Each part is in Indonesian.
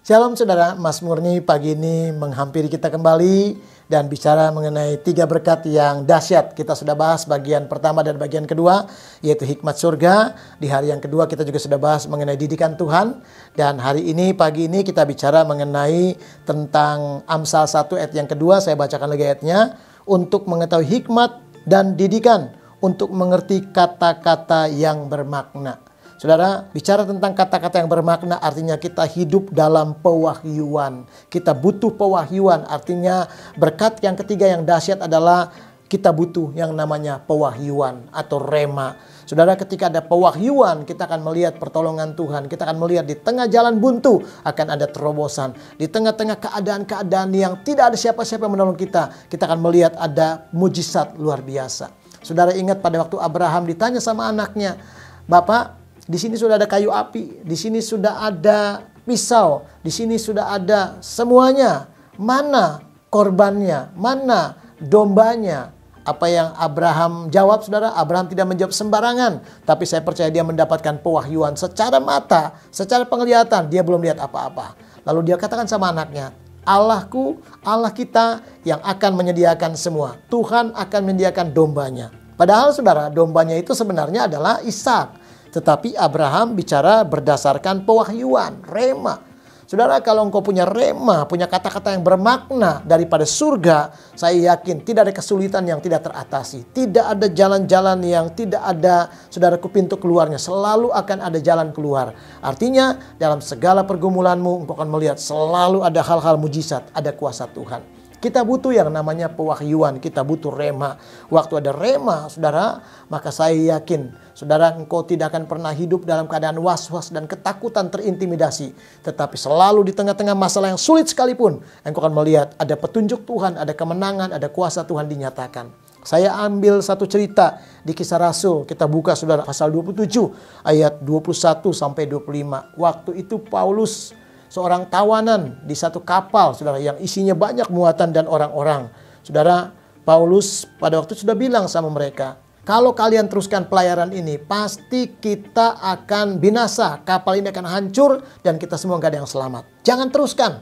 Shalom saudara, Mas Murni pagi ini menghampiri kita kembali dan bicara mengenai 3 berkat yang dahsyat. Kita sudah bahas bagian pertama dan bagian kedua, yaitu hikmat surga. Di hari yang kedua kita juga sudah bahas mengenai didikan Tuhan. Dan hari ini, pagi ini kita bicara mengenai tentang Amsal 1 ayat yang kedua. Saya bacakan lagi ayatnya. Untuk mengetahui hikmat dan didikan, untuk mengerti kata-kata yang bermakna. Saudara, bicara tentang kata-kata yang bermakna artinya kita hidup dalam pewahyuan. Kita butuh pewahyuan, artinya berkat yang ketiga yang dahsyat adalah kita butuh yang namanya pewahyuan atau rema. Saudara, ketika ada pewahyuan, kita akan melihat pertolongan Tuhan. Kita akan melihat di tengah jalan buntu akan ada terobosan. Di tengah-tengah keadaan-keadaan yang tidak ada siapa-siapa yang menolong kita, kita akan melihat ada mujizat luar biasa. Saudara ingat pada waktu Abraham ditanya sama anaknya, "Bapak, di sini sudah ada kayu api, di sini sudah ada pisau, di sini sudah ada semuanya. Mana korbannya? Mana dombanya?" Apa yang Abraham jawab, saudara? Abraham tidak menjawab sembarangan. Tapi saya percaya dia mendapatkan pewahyuan secara mata, secara penglihatan. Dia belum lihat apa-apa. Lalu dia katakan sama anaknya, "Allahku, Allah kita yang akan menyediakan semua. Tuhan akan menyediakan dombanya." Padahal saudara, dombanya itu sebenarnya adalah Ishak. Tetapi Abraham bicara berdasarkan pewahyuan, rema. Saudara, kalau engkau punya rema, punya kata-kata yang bermakna daripada surga, saya yakin tidak ada kesulitan yang tidak teratasi. Tidak ada jalan-jalan yang tidak ada, saudaraku, pintu keluarnya. Selalu akan ada jalan keluar. Artinya, dalam segala pergumulanmu, engkau akan melihat selalu ada hal-hal mujizat, ada kuasa Tuhan. Kita butuh yang namanya pewahyuan, kita butuh rema. Waktu ada rema, saudara, maka saya yakin, saudara, engkau tidak akan pernah hidup dalam keadaan was-was dan ketakutan terintimidasi. Tetapi selalu di tengah-tengah masalah yang sulit sekalipun, engkau akan melihat ada petunjuk Tuhan, ada kemenangan, ada kuasa Tuhan dinyatakan. Saya ambil satu cerita di Kisah Rasul. Kita buka saudara pasal 27 ayat 21 sampai 25. Waktu itu Paulus seorang tawanan di satu kapal, saudara, yang isinya banyak muatan dan orang-orang. Saudara, Paulus pada waktu itu sudah bilang sama mereka, "Kalau kalian teruskan pelayaran ini, pasti kita akan binasa. Kapal ini akan hancur dan kita semua gak ada yang selamat. Jangan teruskan."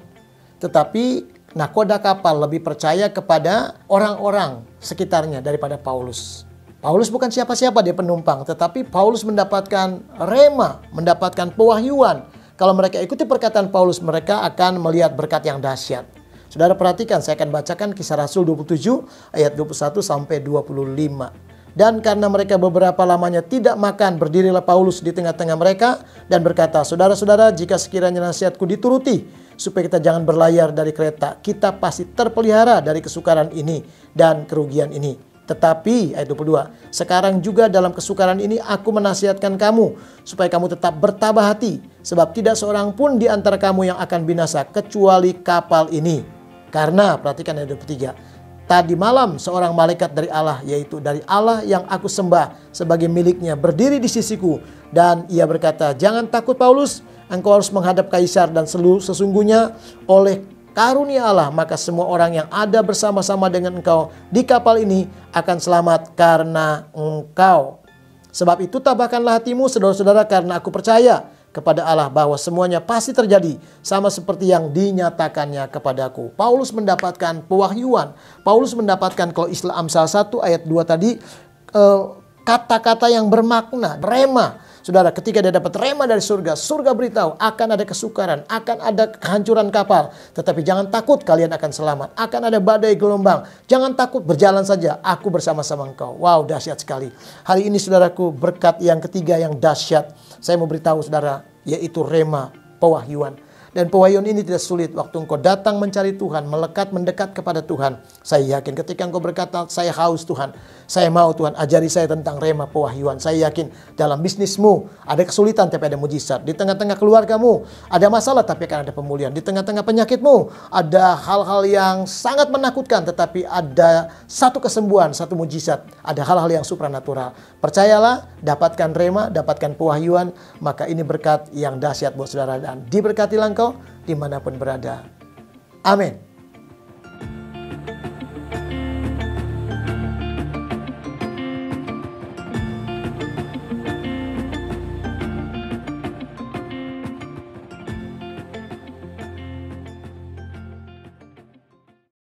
Tetapi nakoda kapal lebih percaya kepada orang-orang sekitarnya daripada Paulus. Paulus bukan siapa-siapa, dia penumpang. Tetapi Paulus mendapatkan rema, mendapatkan pewahyuan. Kalau mereka ikuti perkataan Paulus, mereka akan melihat berkat yang dahsyat. Saudara perhatikan, saya akan bacakan Kisah Rasul 27 ayat 21 sampai 25. "Dan karena mereka beberapa lamanya tidak makan, berdirilah Paulus di tengah-tengah mereka dan berkata, 'Saudara-saudara, jika sekiranya nasihatku dituruti, supaya kita jangan berlayar dari kereta, kita pasti terpelihara dari kesukaran ini dan kerugian ini. Tetapi,' ayat 22, 'sekarang juga dalam kesukaran ini aku menasihatkan kamu, supaya kamu tetap bertabah hati, sebab tidak seorang pun di antara kamu yang akan binasa, kecuali kapal ini. Karena,' perhatikan ayat 23, 'tadi malam seorang malaikat dari Allah, yaitu dari Allah yang aku sembah sebagai miliknya, berdiri di sisiku. Dan ia berkata, jangan takut Paulus, engkau harus menghadap Kaisar, dan sesungguhnya oleh karunia Allah, maka semua orang yang ada bersama-sama dengan engkau di kapal ini akan selamat karena engkau. Sebab itu tabahkanlah hatimu, saudara-saudara, karena aku percaya kepada Allah bahwa semuanya pasti terjadi sama seperti yang dinyatakannya kepadaku." Paulus mendapatkan pewahyuan. Paulus mendapatkan, kalau istilah Amsal 1 ayat 2 tadi, kata-kata yang bermakna, rema. Saudara, ketika dia dapat rema dari surga, surga beritahu akan ada kesukaran, akan ada kehancuran kapal. Tetapi jangan takut, kalian akan selamat. Akan ada badai gelombang. Jangan takut, berjalan saja, aku bersama-sama engkau. Wow, dahsyat sekali. Hari ini saudaraku, berkat yang ketiga yang dahsyat, saya mau beritahu saudara, yaitu rema, pewahyuan. Dan pewahyuan ini tidak sulit. Waktu engkau datang mencari Tuhan, melekat, mendekat kepada Tuhan, saya yakin ketika engkau berkata, "Saya haus Tuhan, saya mau Tuhan ajari saya tentang rema pewahyuan." Saya yakin dalam bisnismu ada kesulitan tapi ada mujizat. Di tengah-tengah keluargamu ada masalah tapi akan ada pemulihan. Di tengah-tengah penyakitmu ada hal-hal yang sangat menakutkan tetapi ada satu kesembuhan, satu mujizat. Ada hal-hal yang supranatural. Percayalah, dapatkan rema, dapatkan pewahyuan, maka ini berkat yang dahsyat buat saudara dan diberkatilah engkau dimanapun berada. Amin.